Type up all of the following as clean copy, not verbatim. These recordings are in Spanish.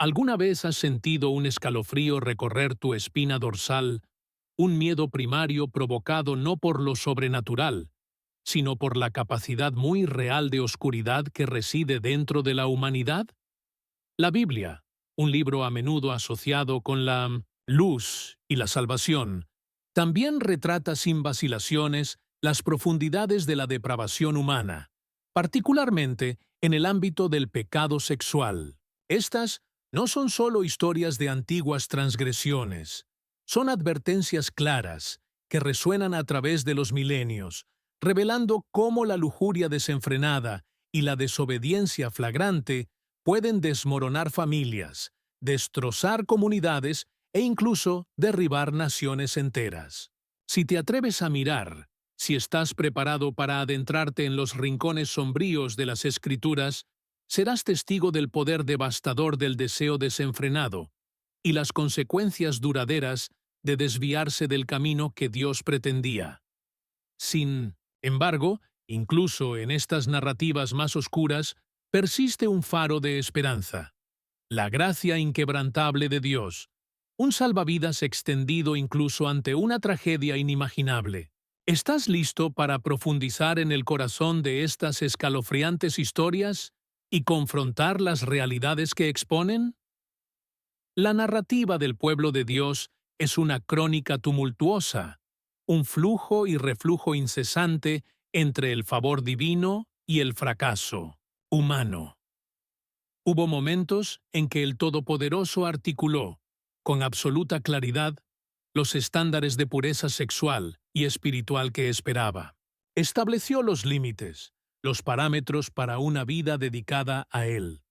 ¿Alguna vez has sentido un escalofrío recorrer tu espina dorsal, un miedo primario provocado no por lo sobrenatural, sino por la capacidad muy real de oscuridad que reside dentro de la humanidad? La Biblia, un libro a menudo asociado con la luz y la salvación, también retrata sin vacilaciones las profundidades de la depravación humana, particularmente en el ámbito del pecado sexual. Estas no son solo historias de antiguas transgresiones, son advertencias claras que resuenan a través de los milenios, revelando cómo la lujuria desenfrenada y la desobediencia flagrante pueden desmoronar familias, destrozar comunidades e incluso derribar naciones enteras. Si te atreves a mirar, si estás preparado para adentrarte en los rincones sombríos de las Escrituras, serás testigo del poder devastador del deseo desenfrenado y las consecuencias duraderas de desviarse del camino que Dios pretendía. Sin embargo, incluso en estas narrativas más oscuras, persiste un faro de esperanza: la gracia inquebrantable de Dios, un salvavidas extendido incluso ante una tragedia inimaginable. ¿Estás listo para profundizar en el corazón de estas escalofriantes historias y confrontar las realidades que exponen? La narrativa del pueblo de Dios es una crónica tumultuosa, un flujo y reflujo incesante entre el favor divino y el fracaso humano. Hubo momentos en que el Todopoderoso articuló, con absoluta claridad, los estándares de pureza sexual y espiritual que esperaba. Estableció los límites, los parámetros para una vida dedicada a Él.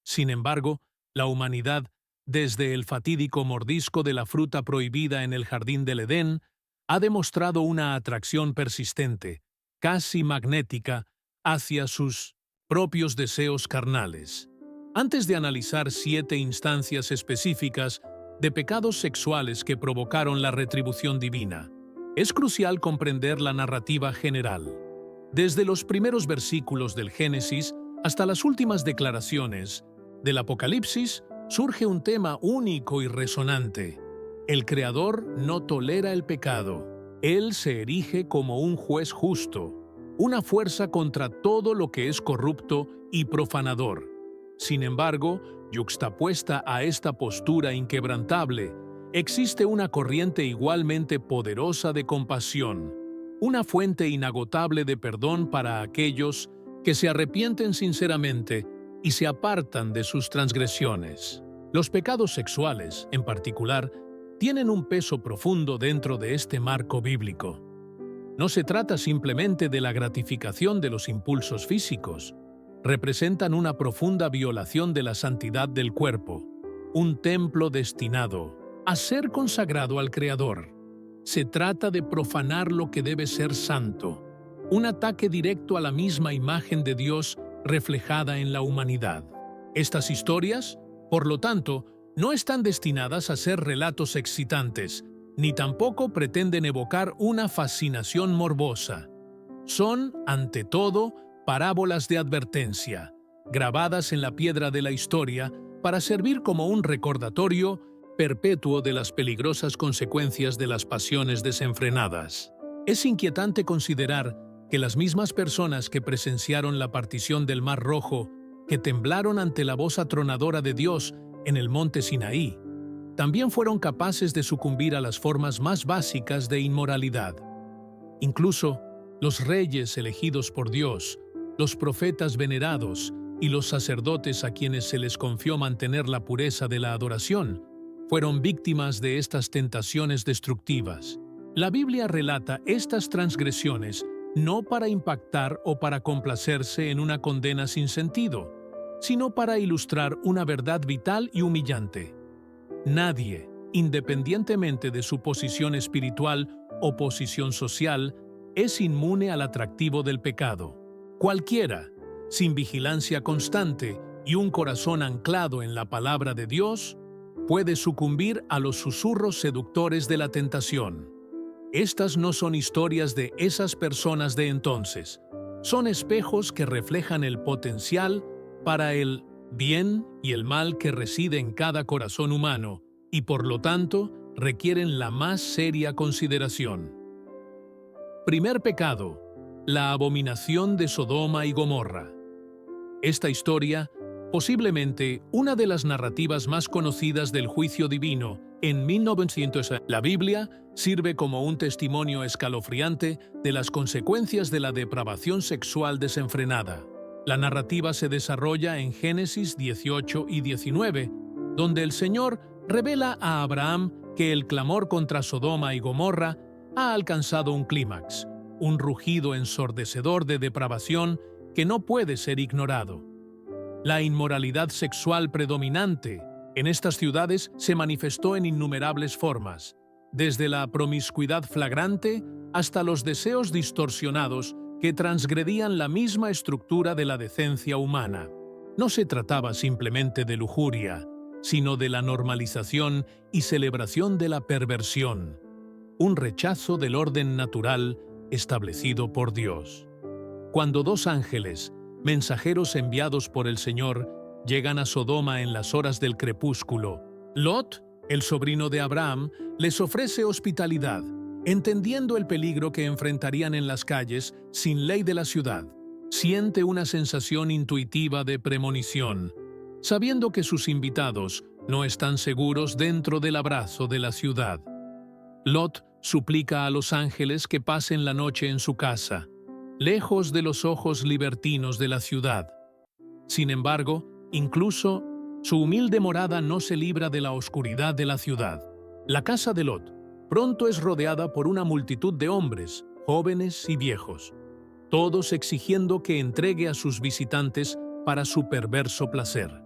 Sin embargo, la humanidad, desde el fatídico mordisco de la fruta prohibida en el jardín del Edén, ha demostrado una atracción persistente, casi magnética, hacia sus propios deseos carnales. Antes de analizar 7 instancias específicas de pecados sexuales que provocaron la retribución divina, es crucial comprender la narrativa general. Desde los primeros versículos del Génesis hasta las últimas declaraciones del Apocalipsis, surge un tema único y resonante. El Creador no tolera el pecado. Él se erige como un juez justo, una fuerza contra todo lo que es corrupto y profanador. Sin embargo, yuxtapuesta a esta postura inquebrantable, existe una corriente igualmente poderosa de compasión, una fuente inagotable de perdón para aquellos que se arrepienten sinceramente y se apartan de sus transgresiones. Los pecados sexuales, en particular, tienen un peso profundo dentro de este marco bíblico. No se trata simplemente de la gratificación de los impulsos físicos. Representan una profunda violación de la santidad del cuerpo, un templo destinado a ser consagrado al Creador. Se trata de profanar lo que debe ser santo, un ataque directo a la misma imagen de Dios reflejada en la humanidad. Estas historias, por lo tanto, no están destinadas a ser relatos excitantes, ni tampoco pretenden evocar una fascinación morbosa. Son, ante todo, parábolas de advertencia, grabadas en la piedra de la historia para servir como un recordatorio perpetuo de las peligrosas consecuencias de las pasiones desenfrenadas. Es inquietante considerar que las mismas personas que presenciaron la partición del Mar Rojo, que temblaron ante la voz atronadora de Dios en el monte Sinaí, también fueron capaces de sucumbir a las formas más básicas de inmoralidad. Incluso los reyes elegidos por Dios, los profetas venerados y los sacerdotes a quienes se les confió mantener la pureza de la adoración, fueron víctimas de estas tentaciones destructivas. La Biblia relata estas transgresiones no para impactar o para complacerse en una condena sin sentido, sino para ilustrar una verdad vital y humillante. Nadie, independientemente de su posición espiritual o posición social, es inmune al atractivo del pecado. Cualquiera, sin vigilancia constante y un corazón anclado en la palabra de Dios, puede sucumbir a los susurros seductores de la tentación. Estas no son historias de esas personas de entonces, son espejos que reflejan el potencial para el bien y el mal que reside en cada corazón humano, y por lo tanto requieren la más seria consideración. Primer pecado: la abominación de Sodoma y Gomorra. Esta historia, posiblemente una de las narrativas más conocidas del juicio divino en 1900, la Biblia sirve como un testimonio escalofriante de las consecuencias de la depravación sexual desenfrenada. La narrativa se desarrolla en Génesis 18 y 19, donde el Señor revela a Abraham que el clamor contra Sodoma y Gomorra ha alcanzado un clímax, un rugido ensordecedor de depravación que no puede ser ignorado. La inmoralidad sexual predominante en estas ciudades se manifestó en innumerables formas, desde la promiscuidad flagrante hasta los deseos distorsionados que transgredían la misma estructura de la decencia humana. No se trataba simplemente de lujuria, sino de la normalización y celebración de la perversión, un rechazo del orden natural establecido por Dios. Cuando dos ángeles, mensajeros enviados por el Señor, llegan a Sodoma en las horas del crepúsculo, Lot, el sobrino de Abraham, les ofrece hospitalidad, entendiendo el peligro que enfrentarían en las calles sin ley de la ciudad. Siente una sensación intuitiva de premonición, sabiendo que sus invitados no están seguros dentro del abrazo de la ciudad. Lot suplica a los ángeles que pasen la noche en su casa, lejos de los ojos libertinos de la ciudad. Sin embargo, incluso su humilde morada no se libra de la oscuridad de la ciudad. La casa de Lot pronto es rodeada por una multitud de hombres, jóvenes y viejos, todos exigiendo que entregue a sus visitantes para su perverso placer.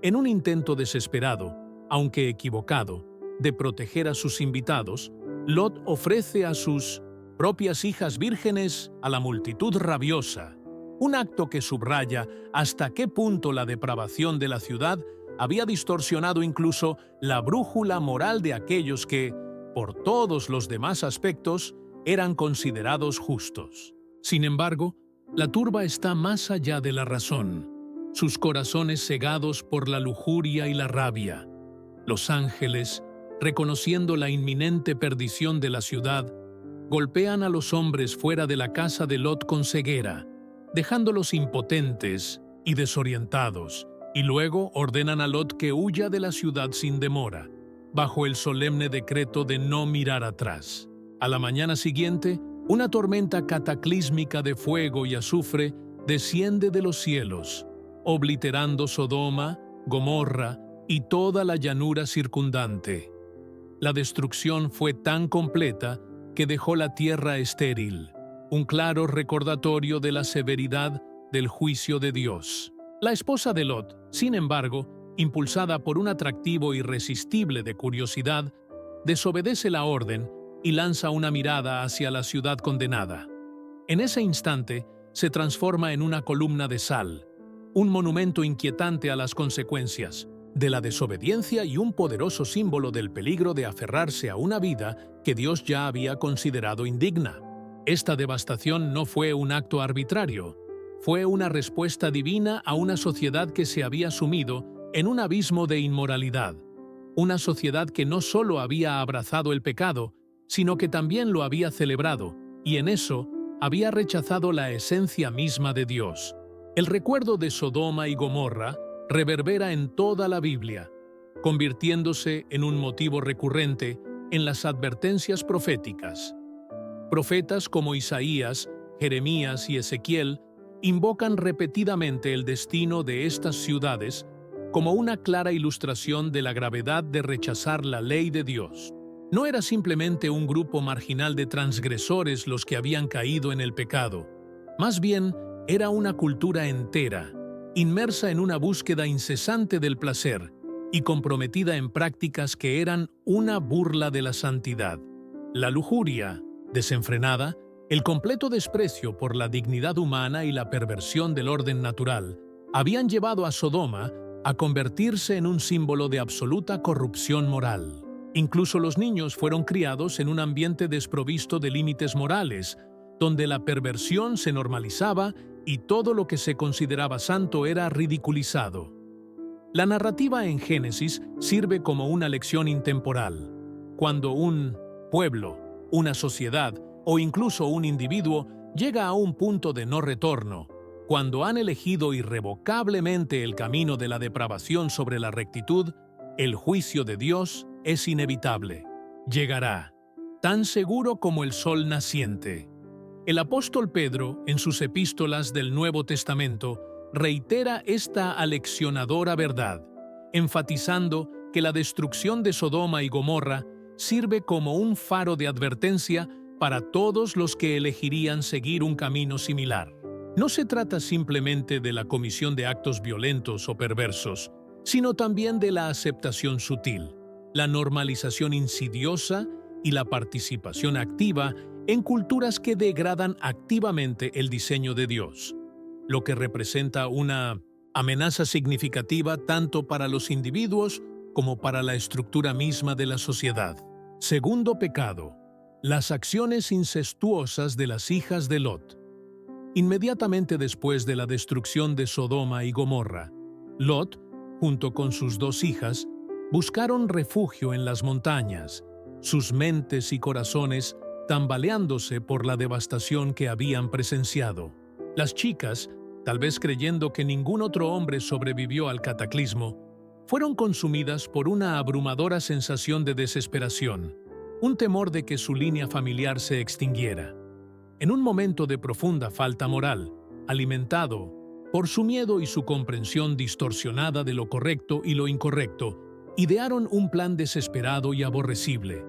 En un intento desesperado, aunque equivocado, de proteger a sus invitados, Lot ofrece a sus propias hijas vírgenes a la multitud rabiosa, un acto que subraya hasta qué punto la depravación de la ciudad había distorsionado incluso la brújula moral de aquellos que, por todos los demás aspectos, eran considerados justos. Sin embargo, la turba está más allá de la razón, sus corazones cegados por la lujuria y la rabia. Los ángeles, reconociendo la inminente perdición de la ciudad, golpean a los hombres fuera de la casa de Lot con ceguera, dejándolos impotentes y desorientados, y luego ordenan a Lot que huya de la ciudad sin demora, bajo el solemne decreto de no mirar atrás. A la mañana siguiente, una tormenta cataclísmica de fuego y azufre desciende de los cielos, obliterando Sodoma, Gomorra y toda la llanura circundante. La destrucción fue tan completa que dejó la tierra estéril, un claro recordatorio de la severidad del juicio de Dios. La esposa de Lot, sin embargo, impulsada por un atractivo irresistible de curiosidad, desobedece la orden y lanza una mirada hacia la ciudad condenada. En ese instante, se transforma en una columna de sal, un monumento inquietante a las consecuencias de la desobediencia y un poderoso símbolo del peligro de aferrarse a una vida que Dios ya había considerado indigna. Esta devastación no fue un acto arbitrario, fue una respuesta divina a una sociedad que se había sumido en un abismo de inmoralidad, una sociedad que no solo había abrazado el pecado, sino que también lo había celebrado, y en eso había rechazado la esencia misma de Dios. El recuerdo de Sodoma y Gomorra reverbera en toda la Biblia, convirtiéndose en un motivo recurrente en las advertencias proféticas. Profetas como Isaías, Jeremías y Ezequiel invocan repetidamente el destino de estas ciudades como una clara ilustración de la gravedad de rechazar la ley de Dios. No era simplemente un grupo marginal de transgresores los que habían caído en el pecado, más bien era una cultura entera, inmersa en una búsqueda incesante del placer y comprometida en prácticas que eran una burla de la santidad. La lujuria, desenfrenada, el completo desprecio por la dignidad humana y la perversión del orden natural habían llevado a Sodoma a convertirse en un símbolo de absoluta corrupción moral. Incluso los niños fueron criados en un ambiente desprovisto de límites morales, donde la perversión se normalizaba y todo lo que se consideraba santo era ridiculizado. La narrativa en Génesis sirve como una lección intemporal. Cuando un pueblo, una sociedad o incluso un individuo llega a un punto de no retorno, cuando han elegido irrevocablemente el camino de la depravación sobre la rectitud, el juicio de Dios es inevitable. Llegará, tan seguro como el sol naciente. El apóstol Pedro, en sus epístolas del Nuevo Testamento, reitera esta aleccionadora verdad, enfatizando que la destrucción de Sodoma y Gomorra sirve como un faro de advertencia para todos los que elegirían seguir un camino similar. No se trata simplemente de la comisión de actos violentos o perversos, sino también de la aceptación sutil, la normalización insidiosa y la participación activa en culturas que degradan activamente el diseño de Dios, lo que representa una amenaza significativa tanto para los individuos como para la estructura misma de la sociedad. Segundo pecado, las acciones incestuosas de las hijas de Lot. Inmediatamente después de la destrucción de Sodoma y Gomorra, Lot, junto con sus dos hijas, buscaron refugio en las montañas, sus mentes y corazones tambaleándose por la devastación que habían presenciado. Las chicas, tal vez creyendo que ningún otro hombre sobrevivió al cataclismo, fueron consumidas por una abrumadora sensación de desesperación, un temor de que su línea familiar se extinguiera. En un momento de profunda falta moral, alimentado por su miedo y su comprensión distorsionada de lo correcto y lo incorrecto, idearon un plan desesperado y aborrecible: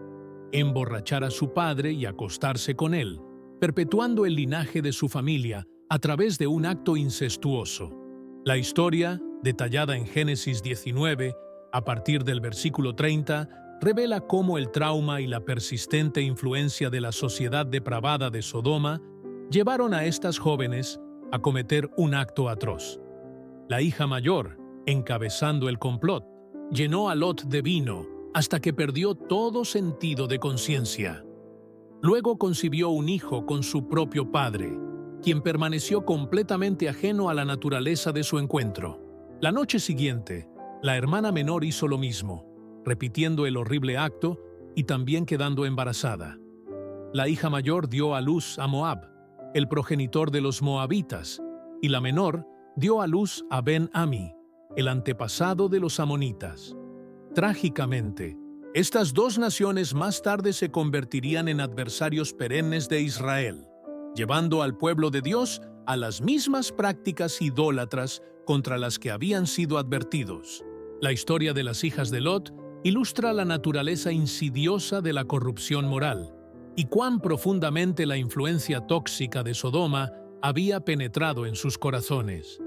emborrachar a su padre y acostarse con él, perpetuando el linaje de su familia a través de un acto incestuoso. La historia, detallada en Génesis 19, a partir del versículo 30, revela cómo el trauma y la persistente influencia de la sociedad depravada de Sodoma llevaron a estas jóvenes a cometer un acto atroz. La hija mayor, encabezando el complot, llenó a Lot de vino hasta que perdió todo sentido de conciencia. Luego concibió un hijo con su propio padre, quien permaneció completamente ajeno a la naturaleza de su encuentro. La noche siguiente, la hermana menor hizo lo mismo, repitiendo el horrible acto y también quedando embarazada. La hija mayor dio a luz a Moab, el progenitor de los moabitas, y la menor dio a luz a Ben-Ami, el antepasado de los amonitas. Trágicamente, estas dos naciones más tarde se convertirían en adversarios perennes de Israel, llevando al pueblo de Dios a las mismas prácticas idólatras contra las que habían sido advertidos. La historia de las hijas de Lot ilustra la naturaleza insidiosa de la corrupción moral y cuán profundamente la influencia tóxica de Sodoma había penetrado en sus corazones.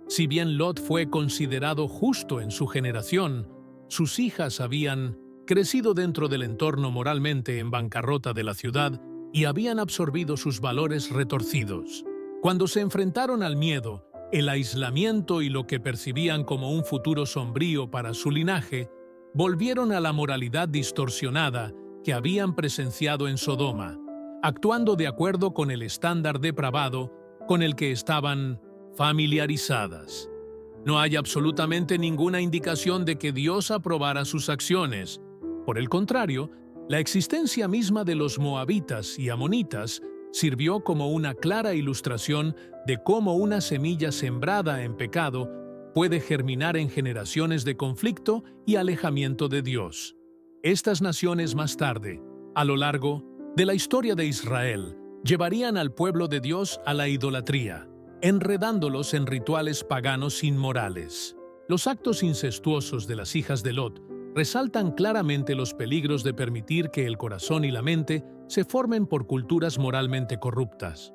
Si bien Lot fue considerado justo en su generación, sus hijas habían crecido dentro del entorno moralmente en bancarrota de la ciudad y habían absorbido sus valores retorcidos. Cuando se enfrentaron al miedo, el aislamiento y lo que percibían como un futuro sombrío para su linaje, volvieron a la moralidad distorsionada que habían presenciado en Sodoma, actuando de acuerdo con el estándar depravado con el que estaban familiarizadas. No hay absolutamente ninguna indicación de que Dios aprobara sus acciones. Por el contrario, la existencia misma de los moabitas y amonitas sirvió como una clara ilustración de cómo una semilla sembrada en pecado puede germinar en generaciones de conflicto y alejamiento de Dios. Estas naciones más tarde, a lo largo de la historia de Israel, llevarían al pueblo de Dios a la idolatría, enredándolos en rituales paganos inmorales. Los actos incestuosos de las hijas de Lot resaltan claramente los peligros de permitir que el corazón y la mente se formen por culturas moralmente corruptas.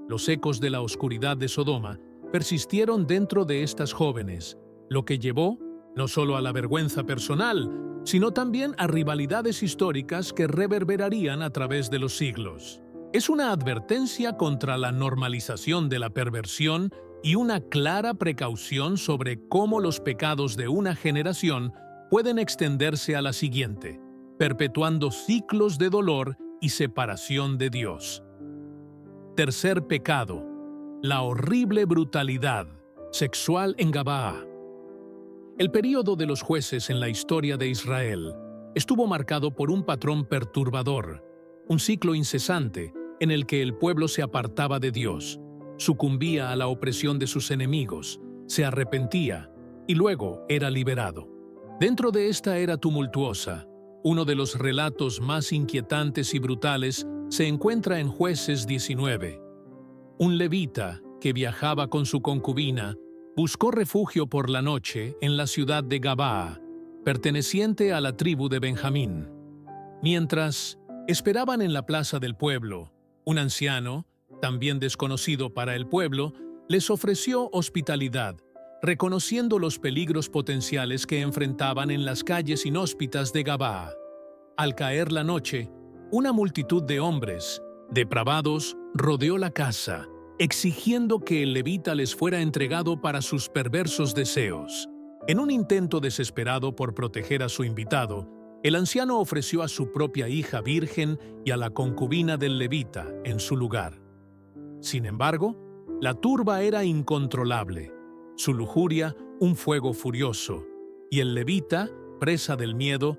Los ecos de la oscuridad de Sodoma persistieron dentro de estas jóvenes, lo que llevó no solo a la vergüenza personal, sino también a rivalidades históricas que reverberarían a través de los siglos. Es una advertencia contra la normalización de la perversión y una clara precaución sobre cómo los pecados de una generación pueden extenderse a la siguiente, perpetuando ciclos de dolor y separación de Dios. Tercer pecado, la horrible brutalidad sexual en Gabaa. El período de los jueces en la historia de Israel estuvo marcado por un patrón perturbador, un ciclo incesante en el que el pueblo se apartaba de Dios, sucumbía a la opresión de sus enemigos, se arrepentía y luego era liberado. Dentro de esta era tumultuosa, uno de los relatos más inquietantes y brutales se encuentra en Jueces 19. Un levita que viajaba con su concubina buscó refugio por la noche en la ciudad de Gabaa, perteneciente a la tribu de Benjamín. Mientras esperaban en la plaza del pueblo, un anciano, también desconocido para el pueblo, les ofreció hospitalidad, reconociendo los peligros potenciales que enfrentaban en las calles inhóspitas de Gabaa. Al caer la noche, una multitud de hombres, depravados, rodeó la casa, exigiendo que el levita les fuera entregado para sus perversos deseos. En un intento desesperado por proteger a su invitado, el anciano ofreció a su propia hija virgen y a la concubina del levita en su lugar. Sin embargo, la turba era incontrolable, su lujuria un fuego furioso, y el levita, presa del miedo,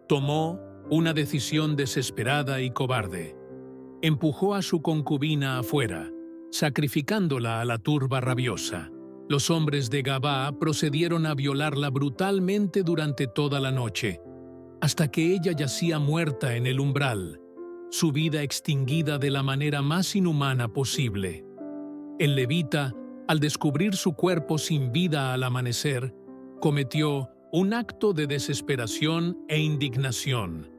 tomó una decisión desesperada y cobarde. Empujó a su concubina afuera, sacrificándola a la turba rabiosa. Los hombres de Gabaa procedieron a violarla brutalmente durante toda la noche, hasta que ella yacía muerta en el umbral, su vida extinguida de la manera más inhumana posible. El levita, al descubrir su cuerpo sin vida al amanecer, cometió un acto de desesperación e indignación.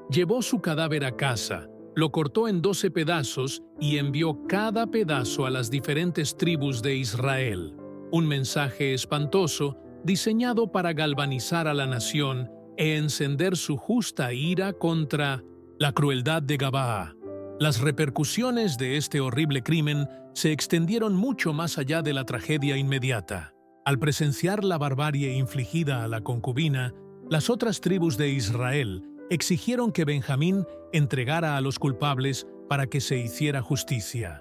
Llevó su cadáver a casa, lo cortó en 12 pedazos y envió cada pedazo a las diferentes tribus de Israel. Un mensaje espantoso diseñado para galvanizar a la nación e encender su justa ira contra la crueldad de Gabaa. Las repercusiones de este horrible crimen se extendieron mucho más allá de la tragedia inmediata. Al presenciar la barbarie infligida a la concubina, las otras tribus de Israel exigieron que Benjamín entregara a los culpables para que se hiciera justicia.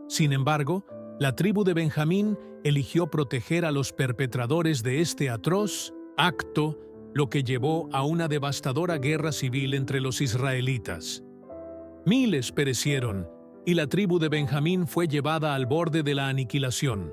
Sin embargo, la tribu de Benjamín eligió proteger a los perpetradores de este atroz acto, lo que llevó a una devastadora guerra civil entre los israelitas. Miles perecieron, y la tribu de Benjamín fue llevada al borde de la aniquilación.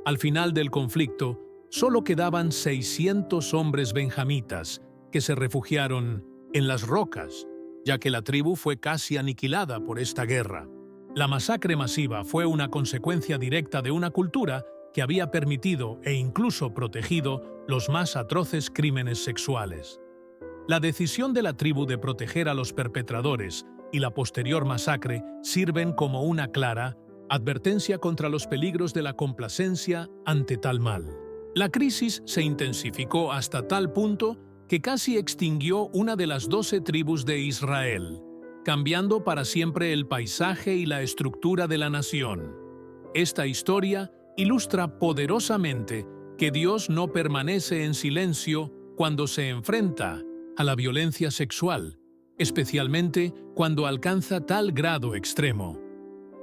Al final del conflicto, solo quedaban 600 hombres benjamitas que se refugiaron en las rocas, ya que la tribu fue casi aniquilada por esta guerra. La masacre masiva fue una consecuencia directa de una cultura que había permitido e incluso protegido los más atroces crímenes sexuales. La decisión de la tribu de proteger a los perpetradores y la posterior masacre sirven como una clara advertencia contra los peligros de la complacencia ante tal mal. La crisis se intensificó hasta tal punto que casi extinguió una de las 12 tribus de Israel, cambiando para siempre el paisaje y la estructura de la nación. Esta historia ilustra poderosamente que Dios no permanece en silencio cuando se enfrenta a la violencia sexual, especialmente cuando alcanza tal grado extremo.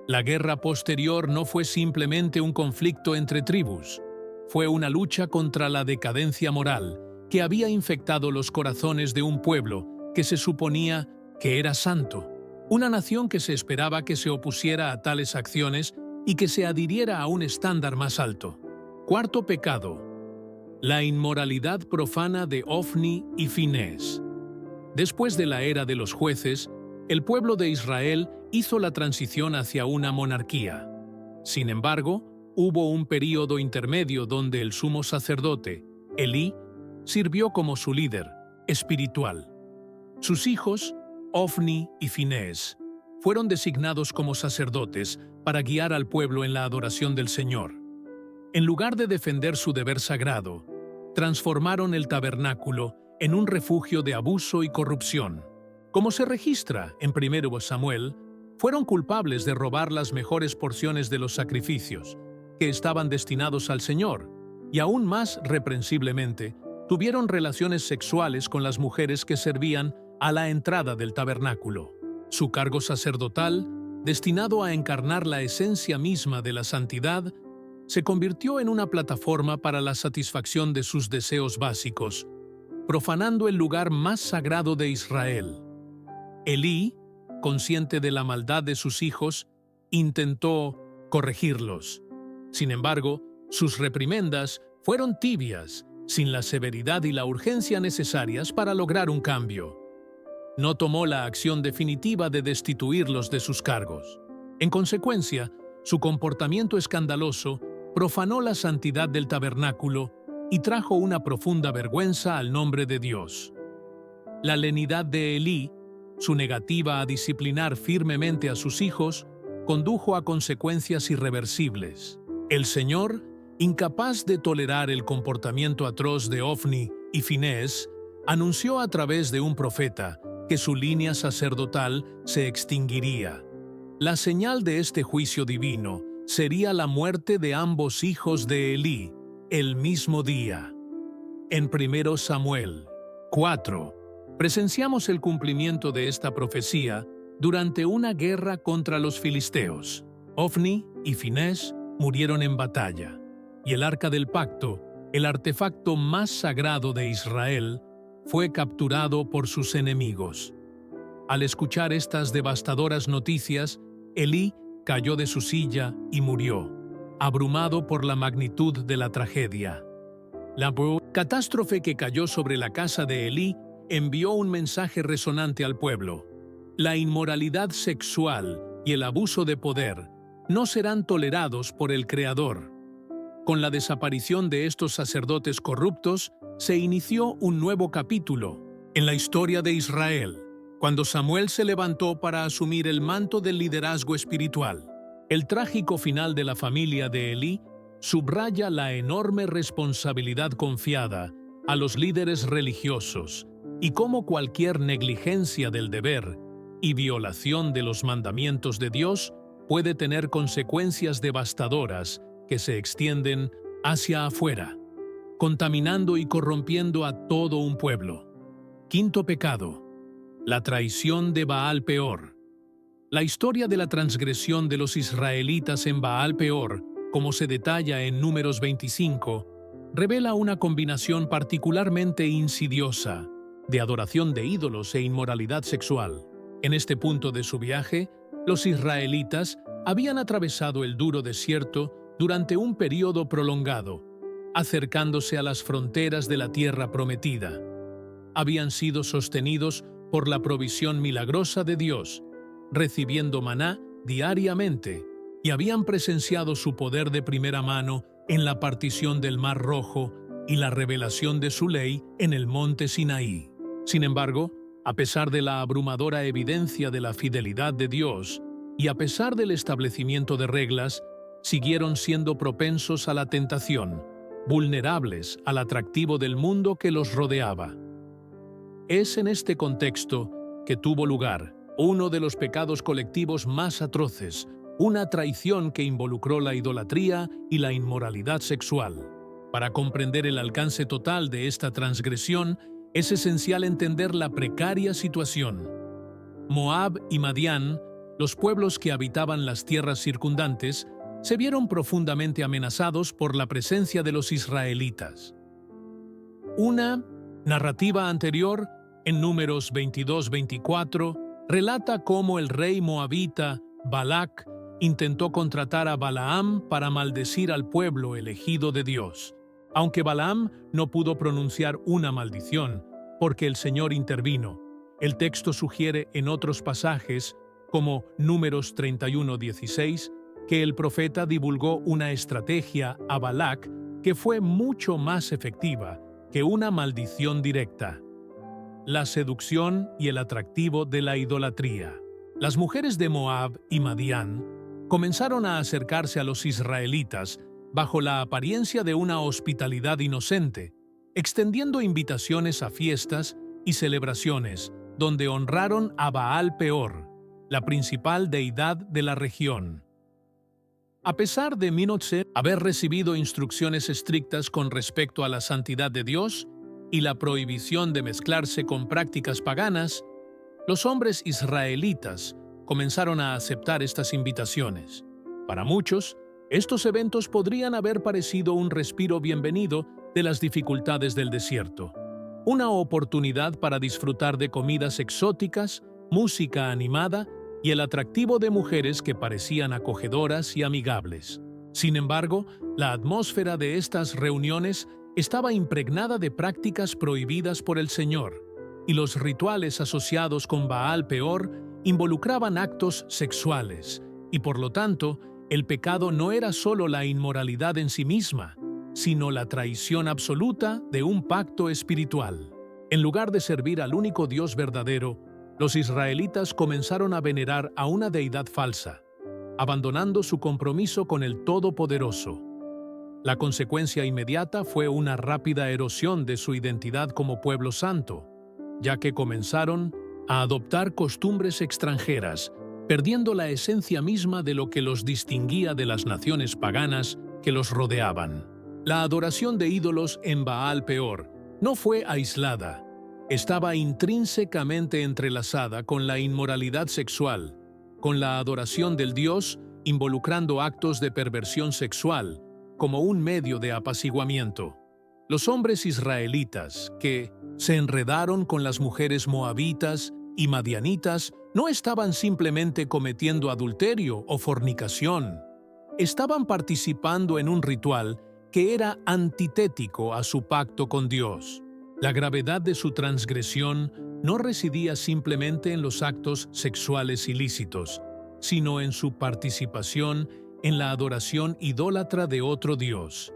La guerra posterior no fue simplemente un conflicto entre tribus, fue una lucha contra la decadencia moral que había infectado los corazones de un pueblo que se suponía que era santo, una nación que se esperaba que se opusiera a tales acciones y que se adhiriera a un estándar más alto. Cuarto pecado: la inmoralidad profana de Ofni y Finés. Después de la era de los jueces, el pueblo de Israel hizo la transición hacia una monarquía. Sin embargo, hubo un período intermedio donde el sumo sacerdote, Elí, sirvió como su líder espiritual. Sus hijos, Ofni y Finés, fueron designados como sacerdotes para guiar al pueblo en la adoración del Señor. En lugar de defender su deber sagrado, transformaron el tabernáculo en un refugio de abuso y corrupción. Como se registra en 1 Samuel, fueron culpables de robar las mejores porciones de los sacrificios, que estaban destinados al Señor, y aún más reprensiblemente, tuvieron relaciones sexuales con las mujeres que servían a la entrada del tabernáculo. Su cargo sacerdotal, destinado a encarnar la esencia misma de la santidad, se convirtió en una plataforma para la satisfacción de sus deseos básicos, profanando el lugar más sagrado de Israel. Elí, consciente de la maldad de sus hijos, intentó corregirlos. Sin embargo, sus reprimendas fueron tibias, sin la severidad y la urgencia necesarias para lograr un cambio. No tomó la acción definitiva de destituirlos de sus cargos. En consecuencia, su comportamiento escandaloso profanó la santidad del tabernáculo y trajo una profunda vergüenza al nombre de Dios. La lenidad de Elí, su negativa a disciplinar firmemente a sus hijos, condujo a consecuencias irreversibles. El Señor, incapaz de tolerar el comportamiento atroz de Ofni y Finés, anunció a través de un profeta que su línea sacerdotal se extinguiría. La señal de este juicio divino sería la muerte de ambos hijos de Elí el mismo día. En 1 Samuel 4, presenciamos el cumplimiento de esta profecía durante una guerra contra los filisteos. Ofni y Finés murieron en batalla, y el Arca del Pacto, el artefacto más sagrado de Israel, fue capturado por sus enemigos. Al escuchar estas devastadoras noticias, Elí cayó de su silla y murió, abrumado por la magnitud de la tragedia. La catástrofe que cayó sobre la casa de Elí envió un mensaje resonante al pueblo. La inmoralidad sexual y el abuso de poder no serán tolerados por el Creador. Con la desaparición de estos sacerdotes corruptos, se inició un nuevo capítulo en la historia de Israel, cuando Samuel se levantó para asumir el manto del liderazgo espiritual. El trágico final de la familia de Elí subraya la enorme responsabilidad confiada a los líderes religiosos y cómo cualquier negligencia del deber y violación de los mandamientos de Dios puede tener consecuencias devastadoras que se extienden hacia afuera, contaminando y corrompiendo a todo un pueblo. Quinto pecado: la traición de Baal Peor. La historia de la transgresión de los israelitas en Baal Peor, como se detalla en Números 25, revela una combinación particularmente insidiosa de adoración de ídolos e inmoralidad sexual. En este punto de su viaje, los israelitas habían atravesado el duro desierto durante un período prolongado, acercándose a las fronteras de la tierra prometida. Habían sido sostenidos por la provisión milagrosa de Dios, recibiendo maná diariamente, y habían presenciado su poder de primera mano en la partición del Mar Rojo y la revelación de su ley en el monte Sinaí. Sin embargo, a pesar de la abrumadora evidencia de la fidelidad de Dios y a pesar del establecimiento de reglas, siguieron siendo propensos a la tentación, vulnerables al atractivo del mundo que los rodeaba. Es en este contexto que tuvo lugar uno de los pecados colectivos más atroces, una traición que involucró la idolatría y la inmoralidad sexual. Para comprender el alcance total de esta transgresión, es esencial entender la precaria situación. Moab y Madián, los pueblos que habitaban las tierras circundantes, se vieron profundamente amenazados por la presencia de los israelitas. Una narrativa anterior, en Números 22-24, relata cómo el rey moabita, Balac, intentó contratar a Balaam para maldecir al pueblo elegido de Dios. Aunque Balaam no pudo pronunciar una maldición, porque el Señor intervino, el texto sugiere en otros pasajes, como Números 31-16, que el profeta divulgó una estrategia a Balac que fue mucho más efectiva que una maldición directa: la seducción y el atractivo de la idolatría. Las mujeres de Moab y Madián comenzaron a acercarse a los israelitas bajo la apariencia de una hospitalidad inocente, extendiendo invitaciones a fiestas y celebraciones donde honraron a Baal Peor, la principal deidad de la región. A pesar de Minoche haber recibido instrucciones estrictas con respecto a la santidad de Dios y la prohibición de mezclarse con prácticas paganas, los hombres israelitas comenzaron a aceptar estas invitaciones. Para muchos, Estos eventos podrían haber parecido un respiro bienvenido de las dificultades del desierto, una oportunidad para disfrutar de comidas exóticas, música animada y el atractivo de mujeres que parecían acogedoras y amigables. Sin embargo, la atmósfera de estas reuniones estaba impregnada de prácticas prohibidas por el Señor, y los rituales asociados con Baal Peor involucraban actos sexuales, y por lo tanto, el pecado no era solo la inmoralidad en sí misma, sino la traición absoluta de un pacto espiritual. En lugar de servir al único Dios verdadero, los israelitas comenzaron a venerar a una deidad falsa, abandonando su compromiso con el Todopoderoso. La consecuencia inmediata fue una rápida erosión de su identidad como pueblo santo, ya que comenzaron a adoptar costumbres extranjeras, perdiendo la esencia misma de lo que los distinguía de las naciones paganas que los rodeaban. La adoración de ídolos en Baal Peor no fue aislada, estaba intrínsecamente entrelazada con la inmoralidad sexual, con la adoración del Dios involucrando actos de perversión sexual como un medio de apaciguamiento. Los hombres israelitas que se enredaron con las mujeres moabitas y madianitas no estaban simplemente cometiendo adulterio o fornicación, estaban participando en un ritual que era antitético a su pacto con Dios. La gravedad de su transgresión no residía simplemente en los actos sexuales ilícitos, sino en su participación en la adoración idólatra de otro Dios.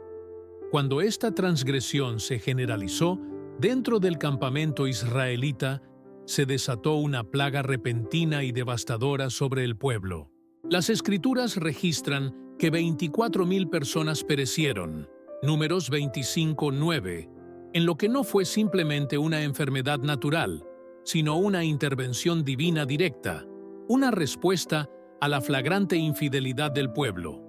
Cuando esta transgresión se generalizó, dentro del campamento israelita, se desató una plaga repentina y devastadora sobre el pueblo. Las Escrituras registran que 24,000 personas perecieron, Números 25:9, en lo que no fue simplemente una enfermedad natural, sino una intervención divina directa, una respuesta a la flagrante infidelidad del pueblo.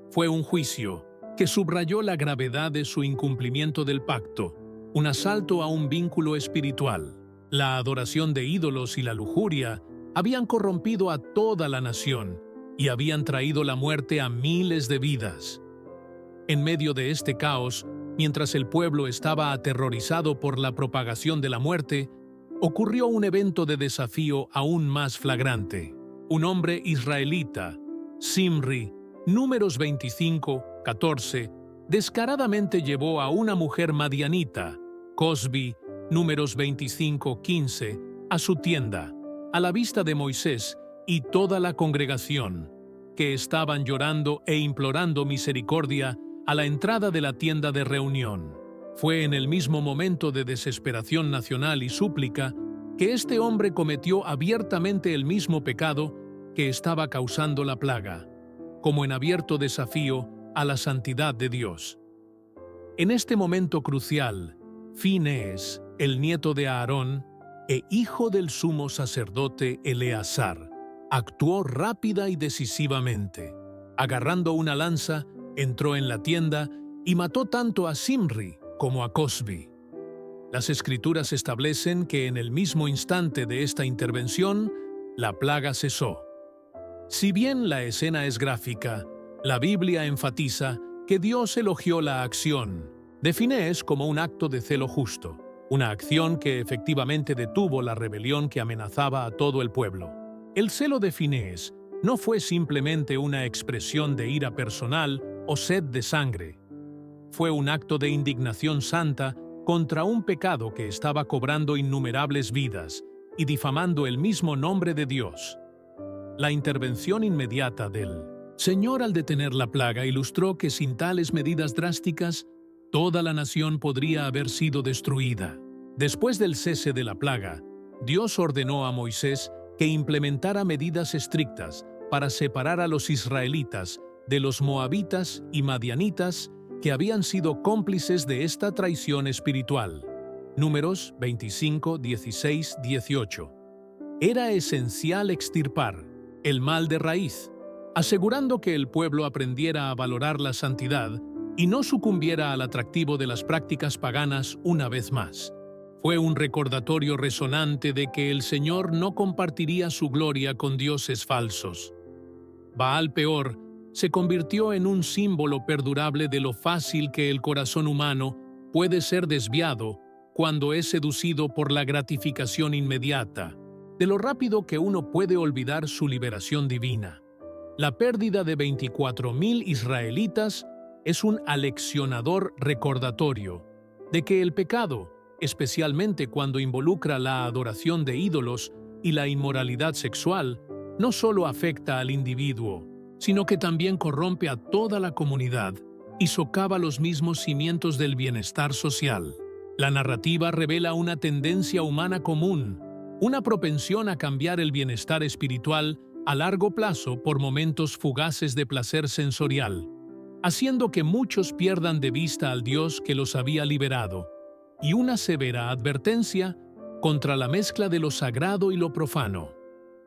Fue un juicio que subrayó la gravedad de su incumplimiento del pacto, un asalto a un vínculo espiritual. La adoración de ídolos y la lujuria habían corrompido a toda la nación y habían traído la muerte a miles de vidas. En medio de este caos, mientras el pueblo estaba aterrorizado por la propagación de la muerte, ocurrió un evento de desafío aún más flagrante. Un hombre israelita, Zimri, Números 25:14, descaradamente llevó a una mujer madianita, Cosbi, Números 25:15, a su tienda, a la vista de Moisés y toda la congregación, que estaban llorando e implorando misericordia a la entrada de la tienda de reunión. Fue en el mismo momento de desesperación nacional y súplica que este hombre cometió abiertamente el mismo pecado que estaba causando la plaga, como en abierto desafío a la santidad de Dios. En este momento crucial, Finees, el nieto de Aarón e hijo del sumo sacerdote Eleazar, actuó rápida y decisivamente. Agarrando una lanza, entró en la tienda y mató tanto a Zimri como a Cosbi. Las Escrituras establecen que en el mismo instante de esta intervención, la plaga cesó. Si bien la escena es gráfica, la Biblia enfatiza que Dios elogió la acción de Finees como un acto de celo justo, una acción que efectivamente detuvo la rebelión que amenazaba a todo el pueblo. El celo de Finees no fue simplemente una expresión de ira personal o sed de sangre. Fue un acto de indignación santa contra un pecado que estaba cobrando innumerables vidas y difamando el mismo nombre de Dios. La intervención inmediata del Señor al detener la plaga ilustró que sin tales medidas drásticas, toda la nación podría haber sido destruida. Después del cese de la plaga, Dios ordenó a Moisés que implementara medidas estrictas para separar a los israelitas de los moabitas y madianitas que habían sido cómplices de esta traición espiritual. Números 25, 16, 18. Era esencial extirpar el mal de raíz, asegurando que el pueblo aprendiera a valorar la santidad y no sucumbiera al atractivo de las prácticas paganas una vez más. Fue un recordatorio resonante de que el Señor no compartiría su gloria con dioses falsos. Baal Peor se convirtió en un símbolo perdurable de lo fácil que el corazón humano puede ser desviado cuando es seducido por la gratificación inmediata, de lo rápido que uno puede olvidar su liberación divina. La pérdida de 24,000 israelitas es un aleccionador recordatorio de que el pecado, especialmente cuando involucra la adoración de ídolos y la inmoralidad sexual, no solo afecta al individuo, sino que también corrompe a toda la comunidad y socava los mismos cimientos del bienestar social. La narrativa revela una tendencia humana común, una propensión a cambiar el bienestar espiritual a largo plazo por momentos fugaces de placer sensorial, haciendo que muchos pierdan de vista al Dios que los había liberado, y una severa advertencia contra la mezcla de lo sagrado y lo profano.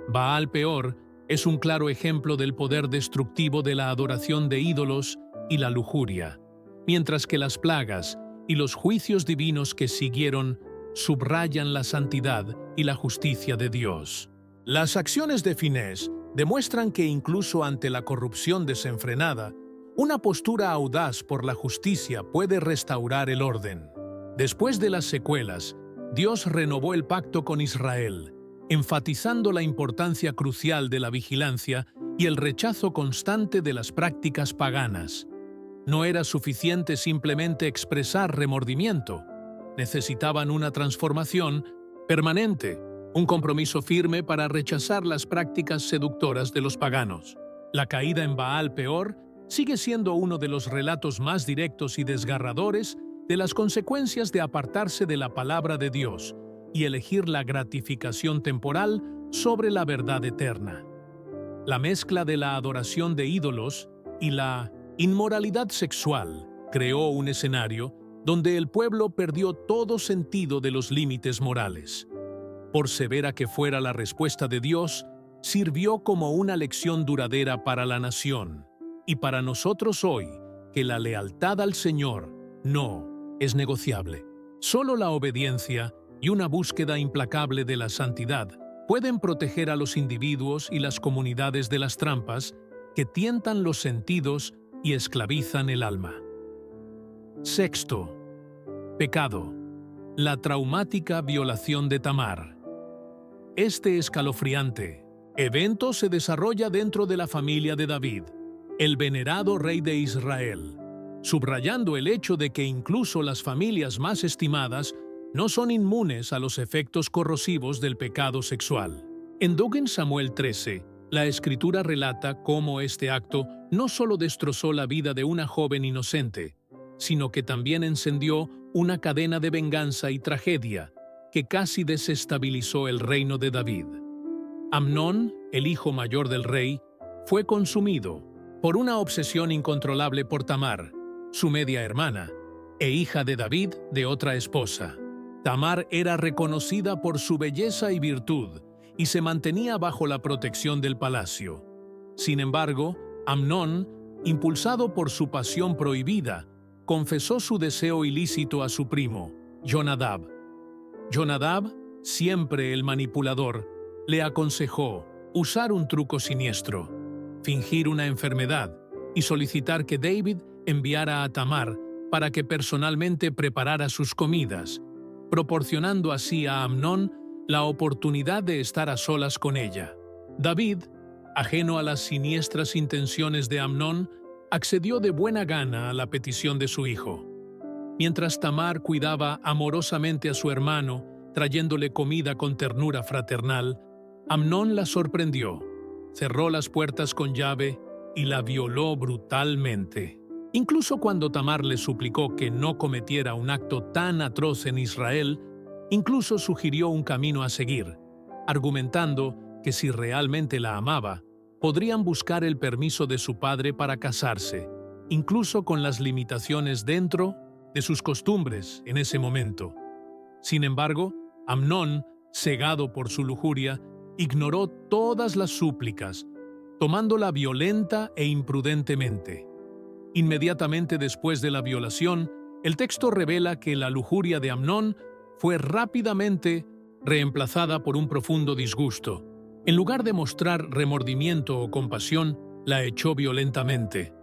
Baal Peor es un claro ejemplo del poder destructivo de la adoración de ídolos y la lujuria, mientras que las plagas y los juicios divinos que siguieron subrayan la santidad y la justicia de Dios. Las acciones de Finés demuestran que incluso ante la corrupción desenfrenada, una postura audaz por la justicia puede restaurar el orden. Después de las secuelas, Dios renovó el pacto con Israel, enfatizando la importancia crucial de la vigilancia y el rechazo constante de las prácticas paganas. No era suficiente simplemente expresar remordimiento. Necesitaban una transformación permanente, un compromiso firme para rechazar las prácticas seductoras de los paganos. La caída en Baal Peor sigue siendo uno de los relatos más directos y desgarradores de las consecuencias de apartarse de la palabra de Dios y elegir la gratificación temporal sobre la verdad eterna. La mezcla de la adoración de ídolos y la inmoralidad sexual creó un escenario donde el pueblo perdió todo sentido de los límites morales. Por severa que fuera la respuesta de Dios, sirvió como una lección duradera para la nación y para nosotros hoy, que la lealtad al Señor no es negociable. Solo la obediencia y una búsqueda implacable de la santidad pueden proteger a los individuos y las comunidades de las trampas que tientan los sentidos y esclavizan el alma. Sexto, pecado. La traumática violación de Tamar. Este escalofriante evento se desarrolla dentro de la familia de David, el venerado rey de Israel, subrayando el hecho de que incluso las familias más estimadas no son inmunes a los efectos corrosivos del pecado sexual. En 2 Samuel 13, la Escritura relata cómo este acto no solo destrozó la vida de una joven inocente, sino que también encendió una cadena de venganza y tragedia que casi desestabilizó el reino de David. Amnón, el hijo mayor del rey, fue consumido por una obsesión incontrolable por Tamar, su media hermana, e hija de David de otra esposa. Tamar era reconocida por su belleza y virtud, y se mantenía bajo la protección del palacio. Sin embargo, Amnón, impulsado por su pasión prohibida, confesó su deseo ilícito a su primo, Jonadab. Jonadab, siempre el manipulador, le aconsejó usar un truco siniestro, fingir una enfermedad y solicitar que David enviara a Tamar para que personalmente preparara sus comidas, proporcionando así a Amnón la oportunidad de estar a solas con ella. David, ajeno a las siniestras intenciones de Amnón, accedió de buena gana a la petición de su hijo. Mientras Tamar cuidaba amorosamente a su hermano, trayéndole comida con ternura fraternal, Amnón la sorprendió, cerró las puertas con llave y la violó brutalmente. Incluso cuando Tamar le suplicó que no cometiera un acto tan atroz en Israel, incluso sugirió un camino a seguir, argumentando que si realmente la amaba, podrían buscar el permiso de su padre para casarse, incluso con las limitaciones dentro de sus costumbres en ese momento. Sin embargo, Amnón, cegado por su lujuria, ignoró todas las súplicas, tomándola violenta e imprudentemente. Inmediatamente después de la violación, el texto revela que la lujuria de Amnón fue rápidamente reemplazada por un profundo disgusto. En lugar de mostrar remordimiento o compasión, La echó violentamente.